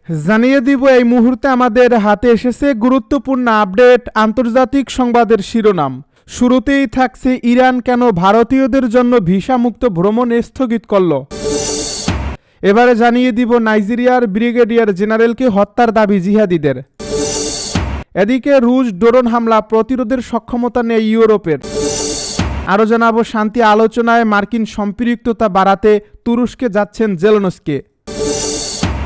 জানিয়ে দিব এই মুহূর্তে আমাদের হাতে এসেছে গুরুত্বপূর্ণ আপডেট আন্তর্জাতিক সংবাদের শিরোনাম। শুরুতেই থাকছে ইরান কেন ভারতীয়দের জন্য ভিসামুক্ত ভ্রমণ স্থগিত করল। এবারে জানিয়ে দিব নাইজেরিয়ার ব্রিগেডিয়ার জেনারেলকে হত্যার দাবি জিহাদিদের। এদিকে রুশ ড্রোন হামলা প্রতিরোধের সক্ষমতা নেই ইউরোপের। আরও জানাবো শান্তি আলোচনায় মার্কিন সম্পৃক্ততা বাড়াতে তুরস্কে যাচ্ছেন জেলেনস্কি।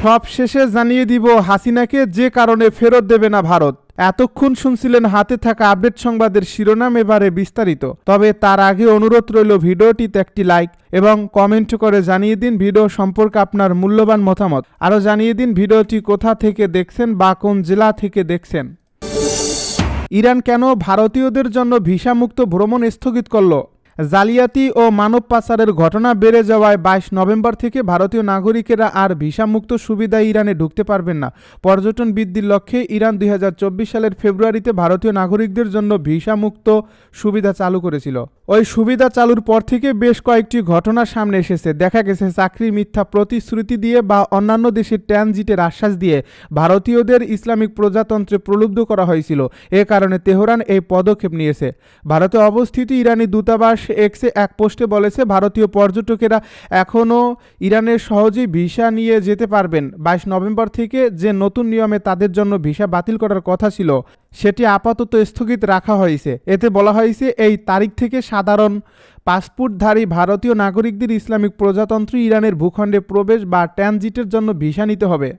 সব শেষে জানিয়ে দিব হাসিনাকে যে কারণে ফেরত দেবে না ভারত। এতক্ষণ শুনছিলেন হাতে থাকা আপডেট সংবাদের শিরোনাম, এবারে বিস্তারিত। তবে তার আগে অনুরোধ রইল ভিডিওটিতে একটি লাইক এবং কমেন্ট করে জানিয়ে দিন ভিডিও সম্পর্কে আপনার মূল্যবান মতামত। আরও জানিয়ে দিন ভিডিওটি কোথা থেকে দেখছেন বা কোন জেলা থেকে দেখছেন। ইরান কেন ভারতীয়দের জন্য ভিসামুক্ত ভ্রমণ স্থগিত করল। জালিয়াতি ও মানব পাচারের ঘটনা বেড়ে যাওয়ায় 22 নভেম্বর থেকে ভারতীয় নাগরিকেরা আর ভিসামুক্ত সুবিধায় ইরানে ঢুকতে পারবেন না। পর্যটন বৃদ্ধির লক্ষ্যে ইরান 2024 সালের ফেব্রুয়ারিতে ভারতীয় নাগরিকদের জন্য ভিসামুক্ত সুবিধা চালু করেছিল। ওই সুবিধা চালুর পর থেকে বেশ কয়েকটি ঘটনা সামনে এসেছে। দেখা গেছে চাকরির মিথ্যা প্রতিশ্রুতি দিয়ে বা অন্যান্য দেশের ট্রানজিটের আশ্বাস দিয়ে ভারতীয়দের ইসলামিক প্রজাতন্ত্রে প্রলুব্ধ করা হয়েছিল। এ কারণে তেহরান এই পদক্ষেপ নিয়েছে। ভারতে অবস্থিত ইরানি দূতাবাস এক্সে এক পোস্টে বলেছে, ভারতীয় পর্যটকেরা এখনও ইরানের সহজেই ভিসা নিয়ে যেতে পারবেন। 22 নভেম্বর থেকে যে নতুন নিয়মে তাদের জন্য ভিসা বাতিল করার কথা ছিল সেটি আপাতত স্থগিত রাখা হয়েছে। এতে বলা হয়েছে এই তারিখ থেকে সাধারণ পাসপোর্টধারী ভারতীয় নাগরিকদের ইসলামিক প্রজাতন্ত্র ইরানের ভূখণ্ডে প্রবেশ বা ট্রানজিটের জন্য ভিসা নিতে হবে।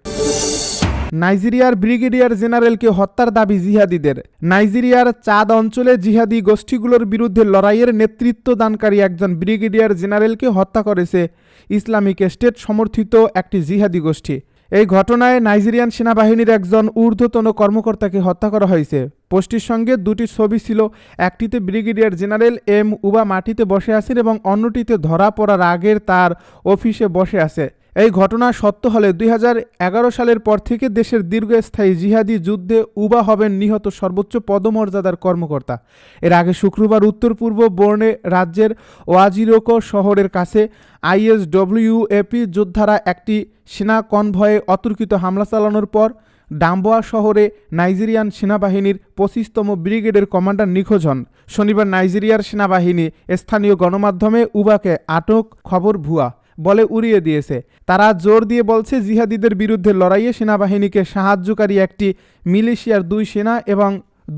নাইজেরিয়ার ব্রিগেডিয়ার জেনারেলকে হত্যার দাবি জিহাদিদের। নাইজেরিয়ার চাদ অঞ্চলে জিহাদি গোষ্ঠীগুলোর বিরুদ্ধে লড়াইয়ের নেতৃত্ব দানকারী একজন ব্রিগেডিয়ার জেনারেলকে হত্যা করেছে ইসলামিক স্টেট সমর্থিত একটি জিহাদি গোষ্ঠী। এই ঘটনায় নাইজেরিয়ান সেনাবাহিনীর একজন ঊর্ধ্বতন কর্মকর্তাকে হত্যা করা হয়েছে। পোস্টটির সঙ্গে দুটি ছবি ছিল। একটিতে ব্রিগেডিয়ার জেনারেল এম উবা মাটিতে বসে আছেন এবং অন্যটিতে ধরা পড়ার আগের তার অফিসে বসে আছে। এই ঘটনা সত্য হলে 2011 সালের পর থেকে দেশের দীর্ঘস্থায়ী জিহাদি যুদ্ধে উবা হবেন নিহত সর্বোচ্চ পদমর্যাদার কর্মকর্তা। এর আগে শুক্রবার উত্তর পূর্ব বর্নে রাজ্যের ওয়াজিরোকো শহরের কাছে আইএসডব্লিউএপি যোদ্ধারা একটি সেনা কনভয়ে অতর্কিত হামলা চালানোর পর ডাম্বোয়া শহরে নাইজেরিয়ান সেনাবাহিনীর 25তম ব্রিগেডের কমান্ডার নিখোঁজ হন। শনিবার নাইজেরিয়ার সেনাবাহিনী স্থানীয় গণমাধ্যমে উবাকে আটক খবর ভুয়া বলে উড়িয়ে দিয়েছে। তারা জোর দিয়ে বলছে জিহাদিদের বিরুদ্ধে লড়াইয়ে সেনাবাহিনীকে সাহায্যকারী একটি মিলিশিয়ার 2 সেনা এবং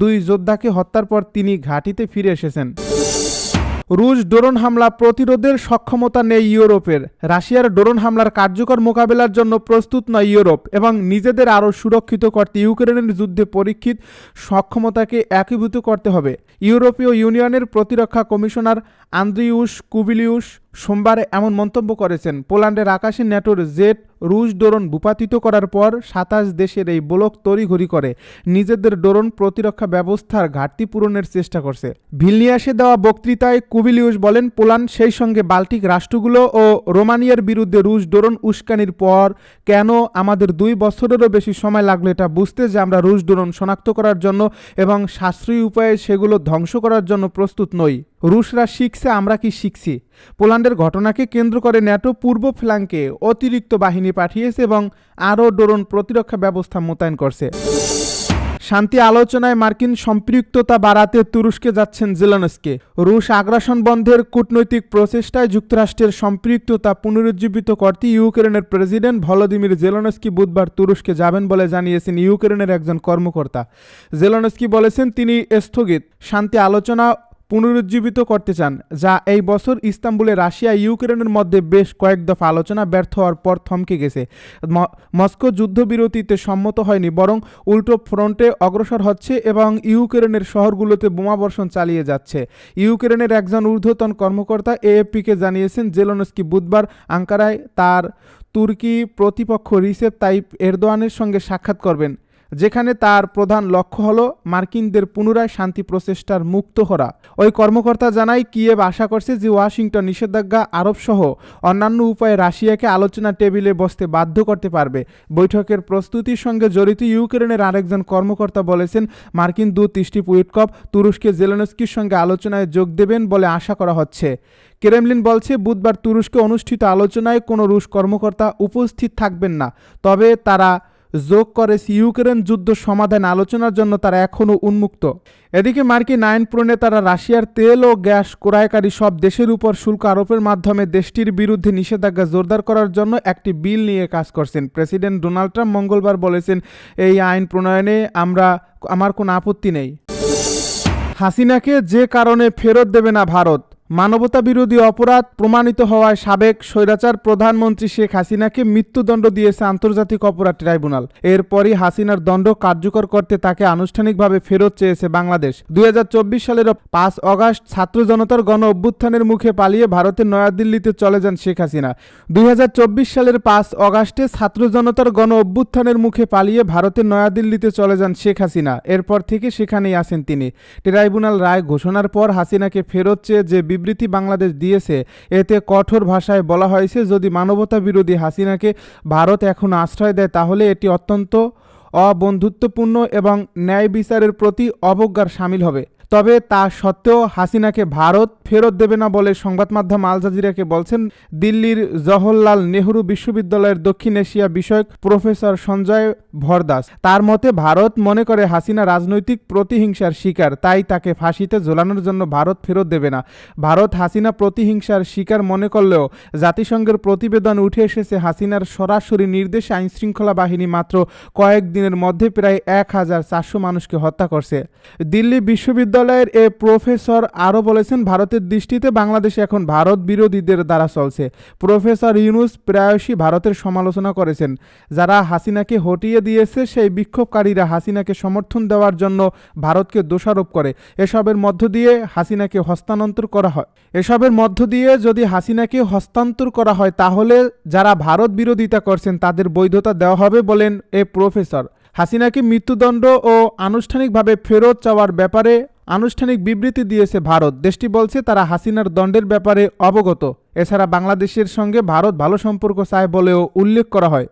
2 যোদ্ধাকে হত্যার পর তিনি ঘাঁটিতে ফিরে এসেছেন। রুশ ড্রোন হামলা প্রতিরোধের সক্ষমতা নেই ইউরোপের। রাশিয়ার ড্রোন হামলার কার্যকর মোকাবেলার জন্য প্রস্তুত নয় ইউরোপ এবং নিজেদের আরও সুরক্ষিত করতে ইউক্রেনের যুদ্ধে পরীক্ষিত সক্ষমতাকে একীভূত করতে হবে। ইউরোপীয় ইউনিয়নের প্রতিরক্ষা কমিশনার আন্দ্রিউস কুবিলিউস সোমবার এমন মন্তব্য করেছেন। পোল্যান্ডের আকাশে ন্যাটোর জেট রুশ ড্রোন ভূপাতিত করার পর 27 দেশের এই ব্লক তড়িঘড়ি করে নিজেদের ড্রোন প্রতিরক্ষা ব্যবস্থার ঘাটতি পূরণের চেষ্টা করছে। ভিলনিয়াসে দেওয়া বক্তৃতায় কুবিলিউস বলেন, পোল্যান্ড সেই সঙ্গে বাল্টিক রাষ্ট্রগুলো ও রোমানিয়ার বিরুদ্ধে রুশ ড্রোন উস্কানির পর কেন আমাদের 2 বছরেরও বেশি সময় লাগলো এটা বুঝতে যে আমরা রুশ ড্রোন শনাক্ত করার জন্য এবং সাশ্রয়ী উপায়ে সেগুলো ধ্বংস করার জন্য প্রস্তুত নই। রুশরা শিখছে, আমরা কি শিখছি? পোল্যান্ডের ঘটনাকে কেন্দ্র করে ন্যাটো পূর্ব ফ্ল্যাঙ্কে অতিরিক্ত বাহিনী পাঠিয়েছে এবং আরও ড্রোন প্রতিরক্ষা ব্যবস্থা মোতায়েন করছে। শান্তি আলোচনায় মার্কিন সম্পৃক্ততা বাড়াতে তুরস্কে যাচ্ছেন জেলেনস্কি। রুশ আগ্রাসন বন্ধের কূটনৈতিক প্রচেষ্টায় যুক্তরাষ্ট্রের সম্পৃক্ততা পুনরুজ্জীবিত করতে ইউক্রেনের প্রেসিডেন্ট ভলোদিমির জেলেনস্কি বুধবার তুরস্কে যাবেন বলে জানিয়েছেন ইউক্রেনের একজন কর্মকর্তা। জেলেনস্কি বলেছেন তিনি স্থগিত শান্তি আলোচনা পুনরুজ্জীবিত করতে চান, যা এই বছর ইস্তাম্বুলে রাশিয়া ইউক্রেনের মধ্যে বেশ কয়েক দফা আলোচনা ব্যর্থ হওয়ার পর থমকে গেছে। মস্কো যুদ্ধবিরতিতে সম্মত হয়নি, বরং উল্টো ফ্রন্টে অগ্রসর হচ্ছে এবং ইউক্রেনের শহরগুলোতে বোমাবর্ষণ চালিয়ে যাচ্ছে। ইউক্রেনের একজন ঊর্ধ্বতন কর্মকর্তা এএফপিকে জানিয়েছেন জেলেনস্কি বুধবার আঙ্কারায় তার তুর্কি প্রতিপক্ষ রিসেপ তাইপ এরদোয়ানের সঙ্গে সাক্ষাৎ করবেন, যেখানে তার প্রধান লক্ষ্য হলো মার্কিনদের পুনরায় শান্তি প্রচেষ্টার মুক্ত করা। ওই কর্মকর্তা জানায়, কিয়েভ আশা করছে যে ওয়াশিংটন নিষেধাজ্ঞা আরোপসহ অন্যান্য উপায়ে রাশিয়াকে আলোচনা টেবিলে বসতে বাধ্য করতে পারবে। বৈঠকের প্রস্তুতির সঙ্গে জড়িত ইউক্রেনের আরেকজন কর্মকর্তা বলেছেন, মার্কিন দূত স্টিভ উইটকফ তুরস্কে জেলেনস্কির সঙ্গে আলোচনায় যোগ দেবেন বলে আশা করা হচ্ছে। ক্রেমলিন বলছে বুধবার তুরস্কে অনুষ্ঠিত আলোচনায় কোনো রুশ কর্মকর্তা উপস্থিত থাকবেন না, তবে তারা যোগ করেছে ইউক্রেন যুদ্ধ সমাধান আলোচনার জন্য তারা এখনও উন্মুক্ত। এদিকে মার্কিন আইন প্রণেতারা রাশিয়ার তেল ও গ্যাস ক্রয়কারী সব দেশের উপর শুল্ক আরোপের মাধ্যমে দেশটির বিরুদ্ধে নিষেধাজ্ঞা জোরদার করার জন্য একটি বিল নিয়ে কাজ করছেন। প্রেসিডেন্ট ডোনাল্ড ট্রাম্প মঙ্গলবার বলেছেন, এই আইন প্রণয়নে আমার কোনো আপত্তি নেই। হাসিনাকে যে কারণে ফেরত দেবে না ভারত। মানবতা বিরোধী অপরাধ প্রমাণিত হওয়ায় সাবেক স্বৈরাচার প্রধানমন্ত্রী শেখ হাসিনাকে মৃত্যুদণ্ড দিয়েছে আন্তর্জাতিক অপরাধ ট্রাইব্যুনাল। এরপরই হাসিনার দণ্ড কার্যকর করতে তাকে আনুষ্ঠানিকভাবে ফেরত চেয়েছে বাংলাদেশ। 2024 সালের 5 অগাস্ট ছাত্র জনতার গণ অভ্যুত্থানের মুখে পালিয়ে ভারতের নয়াদিল্লিতে চলে যান শেখ হাসিনা। 2024 সালের 5 অগাস্টে ছাত্র জনতার গণ অভ্যুত্থানের মুখে পালিয়ে ভারতের নয়াদিল্লিতে চলে যান শেখ হাসিনা। এরপর থেকে সেখানেই আছেন তিনি। ট্রাইব্যুনাল রায় ঘোষণার পর হাসিনাকে ফেরত চেয়ে যে বিবৃতি বাংলাদেশ দিয়েছে, এতে কঠোর ভাষায় বলা হয়েছে, যদি মানবতা বিরোধী হাসিনাকে ভারত এখন আশ্রয় দেয় তাহলে এটি অত্যন্ত অবন্ধুত্বপূর্ণ এবং ন্যায় বিচারের প্রতি অবজ্ঞার শামিল হবে। তবে তা সত্ত্বেও হাসিনাকে ভারত ফেরত দেবে না বলে সংবাদ মাধ্যম আল জাজিরাকে বলছেন দিল্লির জওহরলাল নেহরু বিশ্ববিদ্যালয়ের দক্ষিণ এশিয়া বিষয়ক প্রফেসর সঞ্জয় ভরদাস। তার মতে, ভারত মনে করে হাসিনা রাজনৈতিক প্রতিহিংসার শিকার, তাই তাকে ফাঁসিতে ঝোলানোর জন্য ভারত ফেরত দেবে না। ভারত হাসিনা প্রতিহিংসার শিকার মনে করলেও জাতিসংঘের প্রতিবেদন উঠে এসেছে, হাসিনার সরাসরি নির্দেশে আইনশৃঙ্খলা বাহিনী মাত্র কয়েকদিনের মধ্যে প্রায় 1400 মানুষকে হত্যা করছে। দিল্লি বিশ্ববিদ্যালয়ের এ প্রফেসর আরও বলেছেন, ভারতের দৃষ্টিতে বাংলাদেশ এখন ভারত বিরোধীদের দ্বারা চলছে। প্রফেসর ইউনুস প্রায়শই ভারতের সমালোচনা করেছেন। যারা হাসিনাকে হটিয়ে দিয়েছে সেই বিক্ষোভকারীরা হাসিনাকে সমর্থন দেওয়ার জন্য ভারতকে দোষারোপ করে। এসবের মধ্য দিয়ে যদি হাসিনাকে হস্তান্তর করা হয় তাহলে যারা ভারত বিরোধিতা করছেন তাদের বৈধতা দেওয়া হবে বলেন এ প্রফেসর। হাসিনাকে মৃত্যুদণ্ড ও আনুষ্ঠানিকভাবে ফেরত চাওয়ার ব্যাপারে আনুষ্ঠানিক বিবৃতি দিয়েছে ভারত। দেশটি বলছে তারা হাসিনার দণ্ডের ব্যাপারে অবগত। এছাড়া বাংলাদেশের সঙ্গে ভারত ভালো সম্পর্ক চায় বলেও উল্লেখ করা হয়।